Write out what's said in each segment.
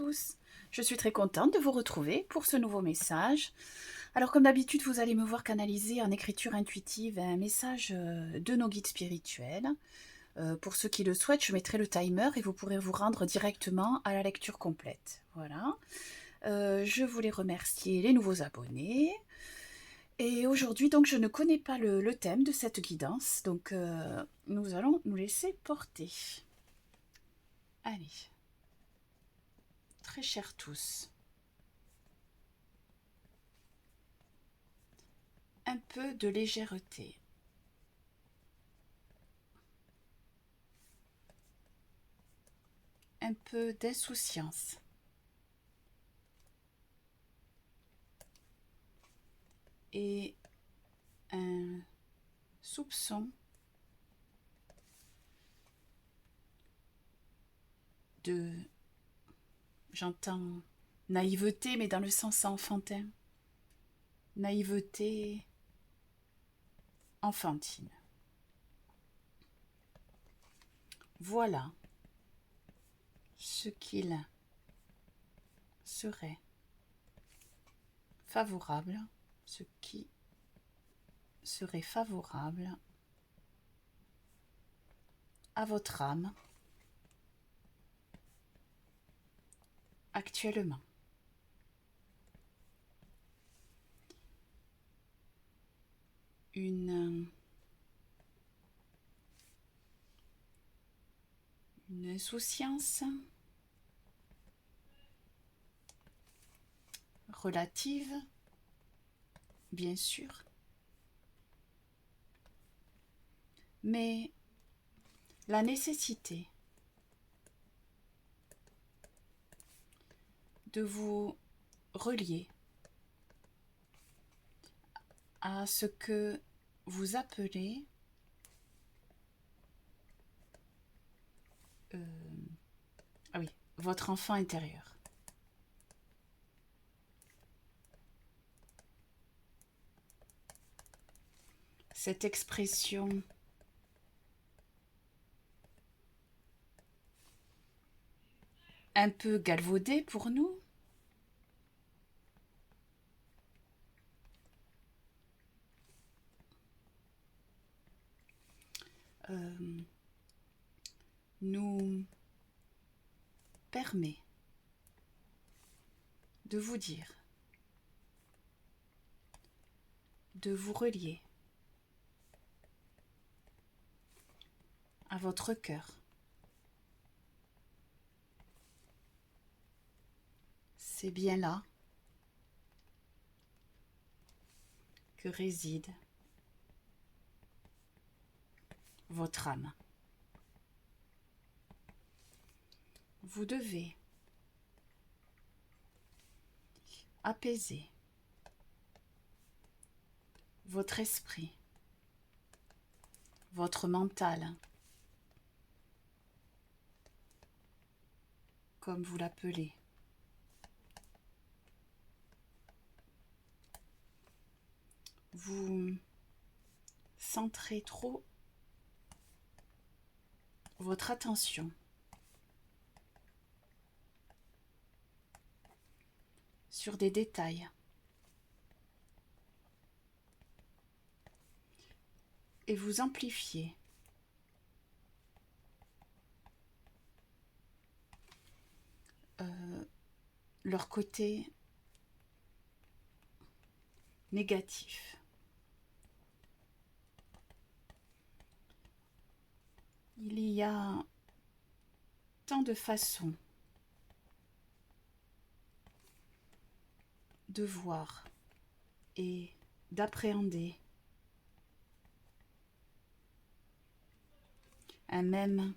tous, je suis très contente de vous retrouver pour ce nouveau message. Alors comme d'habitude, vous allez me voir canaliser en écriture intuitive un message de nos guides spirituels. Pour ceux qui le souhaitent, je mettrai le timer et vous pourrez vous rendre directement à la lecture complète. Voilà. Je voulais remercier les nouveaux abonnés. Et aujourd'hui, donc, je ne connais pas le thème de cette guidance, donc nous allons nous laisser porter. Allez. Très chers tous. Un peu de légèreté. Un peu d'insouciance. Et un soupçon de, j'entends naïveté, mais dans le sens enfantin. Naïveté enfantine. Voilà ce qu'il serait favorable, ce qui serait favorable à votre âme actuellement. Une insouciance relative, bien sûr, mais la nécessité de vous relier à ce que vous appelez votre enfant intérieur. Cette expression un peu galvaudée pour nous, nous permet de vous dire, de vous relier à votre cœur. C'est bien là que réside votre âme. Vous devez apaiser votre esprit, votre mental, comme vous l'appelez. Vous centrez trop votre attention sur des détails et vous amplifiez leur côté négatif. Il y a tant de façons de voir et d'appréhender un même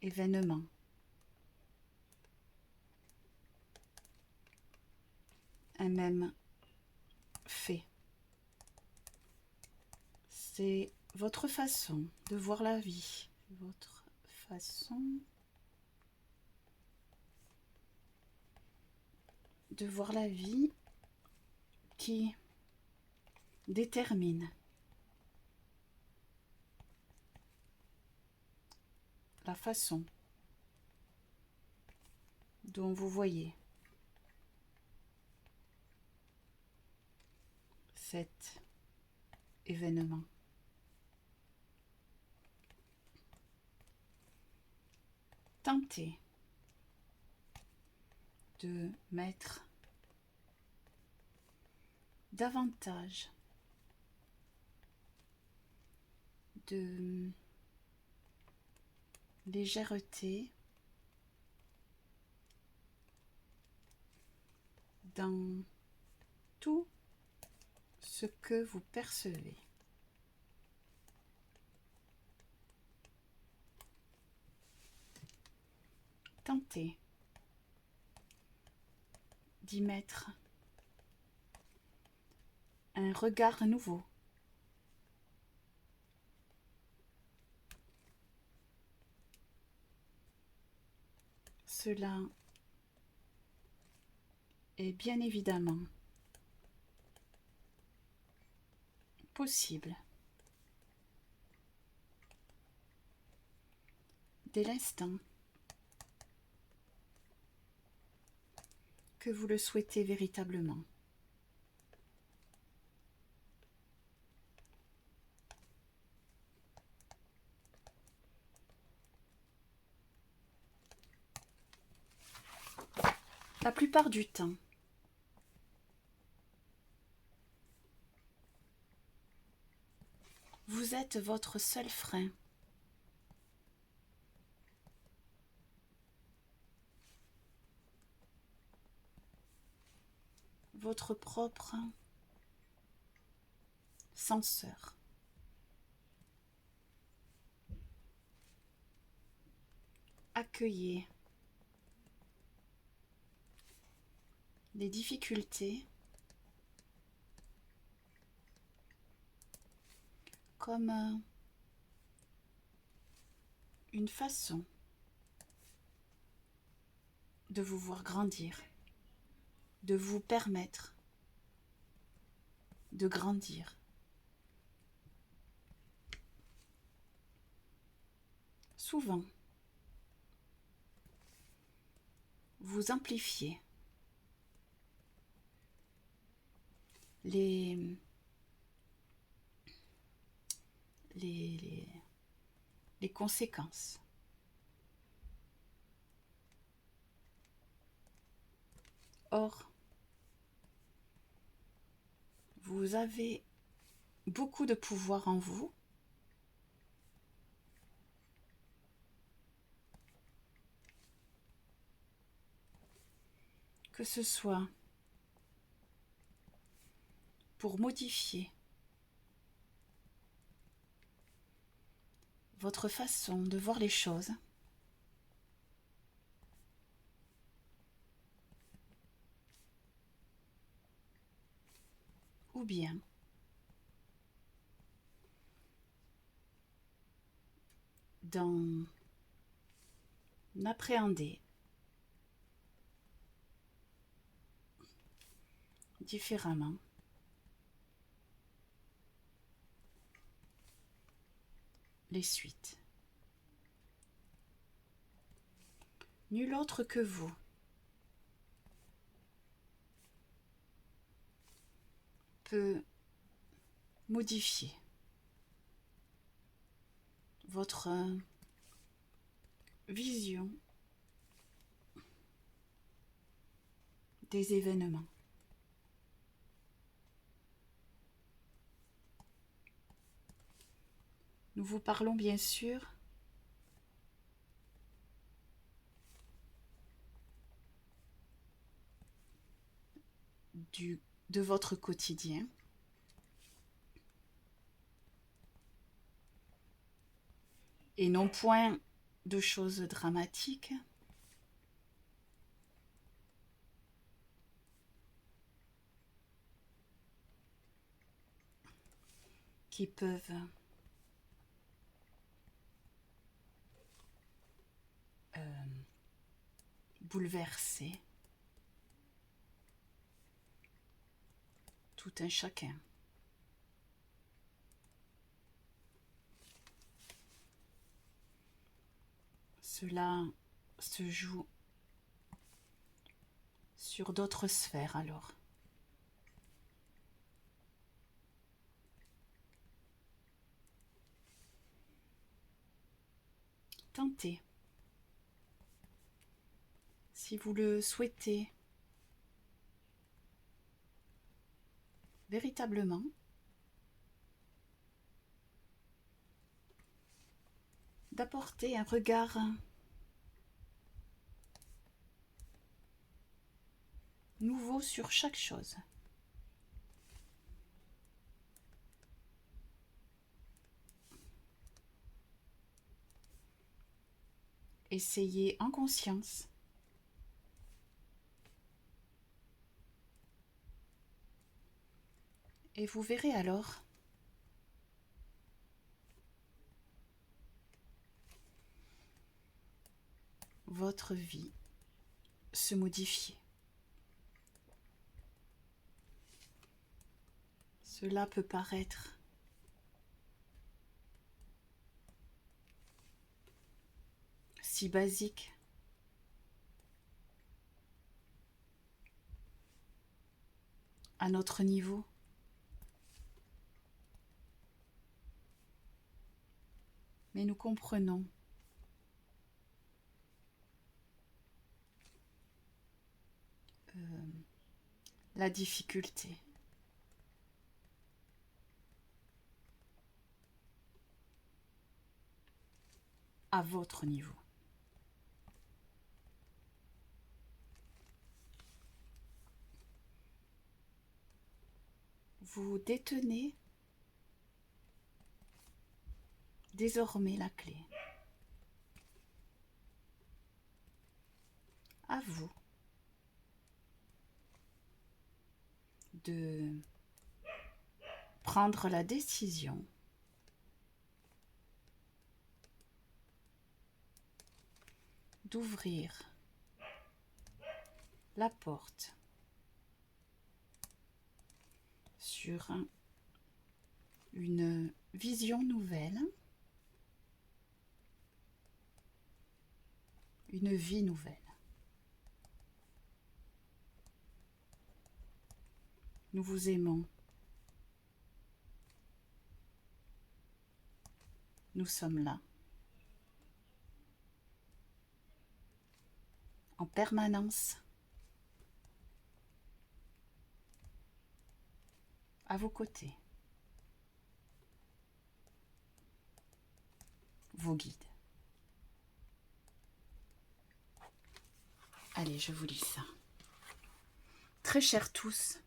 événement. Un même fait. C'est votre façon de voir la vie, votre façon de voir la vie qui détermine la façon dont vous voyez cet événement. Tentez de mettre davantage de légèreté dans tout ce que vous percevez. Tentez d'y mettre un regard nouveau. Cela est bien évidemment possible dès l'instant que vous le souhaitez véritablement. La plupart du temps, vous êtes votre seul frein. Votre propre censeur. Accueillez les difficultés comme une façon de vous voir grandir, de vous permettre de grandir. Souvent, vous amplifiez les conséquences. Or, vous avez beaucoup de pouvoir en vous. Que ce soit pour modifier votre façon de voir les choses, ou bien d'en appréhender différemment les suites. Nul autre que vous peut modifier votre vision des événements. Nous vous parlons bien sûr de votre quotidien, et non point de choses dramatiques, qui peuvent bouleverser tout un chacun. Cela se joue sur d'autres sphères alors. Tentez, si vous le souhaitez, véritablement, d'apporter un regard nouveau sur chaque chose. Essayez en conscience et vous verrez alors votre vie se modifier. Cela peut paraître si basique, à notre niveau, mais nous comprenons la difficulté. À votre niveau. Vous détenez désormais la clé. À vous de prendre la décision d'ouvrir la porte sur une vision nouvelle, une vie nouvelle. Nous vous aimons. Nous sommes là. En permanence. À vos côtés. Vos guides. Allez, je vous lis ça. Très chers tous,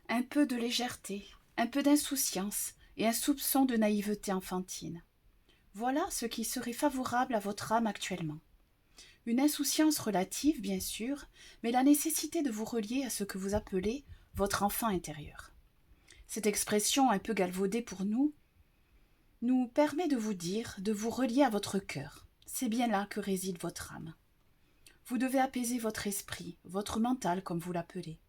un peu de légèreté, un peu d'insouciance et un soupçon de naïveté enfantine. Voilà ce qui serait favorable à votre âme actuellement. Une insouciance relative, bien sûr, mais la nécessité de vous relier à ce que vous appelez votre enfant intérieur. Cette expression un peu galvaudée pour nous permet de vous dire de vous relier à votre cœur. C'est bien là que réside votre âme. Vous devez apaiser votre esprit, votre mental comme vous l'appelez.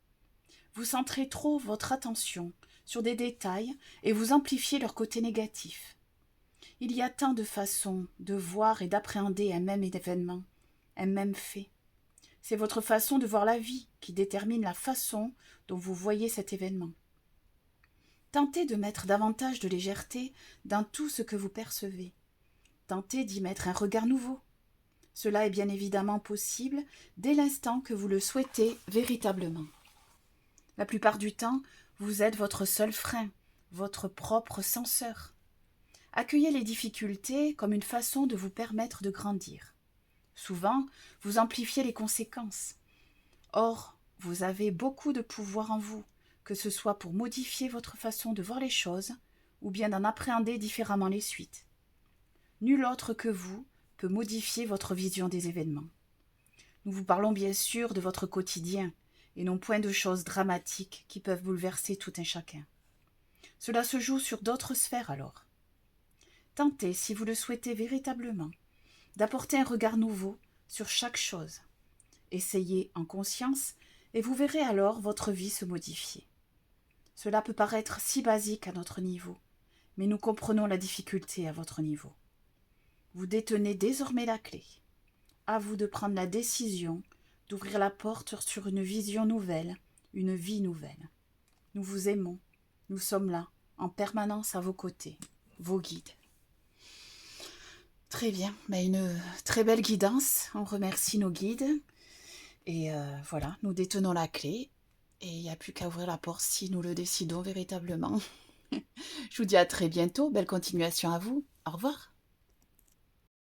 Vous centrez trop votre attention sur des détails et vous amplifiez leur côté négatif. Il y a tant de façons de voir et d'appréhender un même événement, un même fait. C'est votre façon de voir la vie qui détermine la façon dont vous voyez cet événement. Tentez de mettre davantage de légèreté dans tout ce que vous percevez. Tentez d'y mettre un regard nouveau. Cela est bien évidemment possible dès l'instant que vous le souhaitez véritablement. La plupart du temps, vous êtes votre seul frein, votre propre censeur. Accueillez les difficultés comme une façon de vous permettre de grandir. Souvent, vous amplifiez les conséquences. Or, vous avez beaucoup de pouvoir en vous, que ce soit pour modifier votre façon de voir les choses ou bien d'en appréhender différemment les suites. Nul autre que vous peut modifier votre vision des événements. Nous vous parlons bien sûr de votre quotidien et non point de choses dramatiques qui peuvent bouleverser tout un chacun. Cela se joue sur d'autres sphères alors. Tentez, si vous le souhaitez véritablement, d'apporter un regard nouveau sur chaque chose. Essayez en conscience et vous verrez alors votre vie se modifier. Cela peut paraître si basique à notre niveau, mais nous comprenons la difficulté à votre niveau. Vous détenez désormais la clé. À vous de prendre la décision d'ouvrir la porte sur une vision nouvelle, une vie nouvelle. Nous vous aimons, nous sommes là, en permanence à vos côtés, vos guides. Très bien, une très belle guidance, on remercie nos guides. Et voilà, nous détenons la clé et il n'y a plus qu'à ouvrir la porte si nous le décidons véritablement. Je vous dis à très bientôt, belle continuation à vous, au revoir.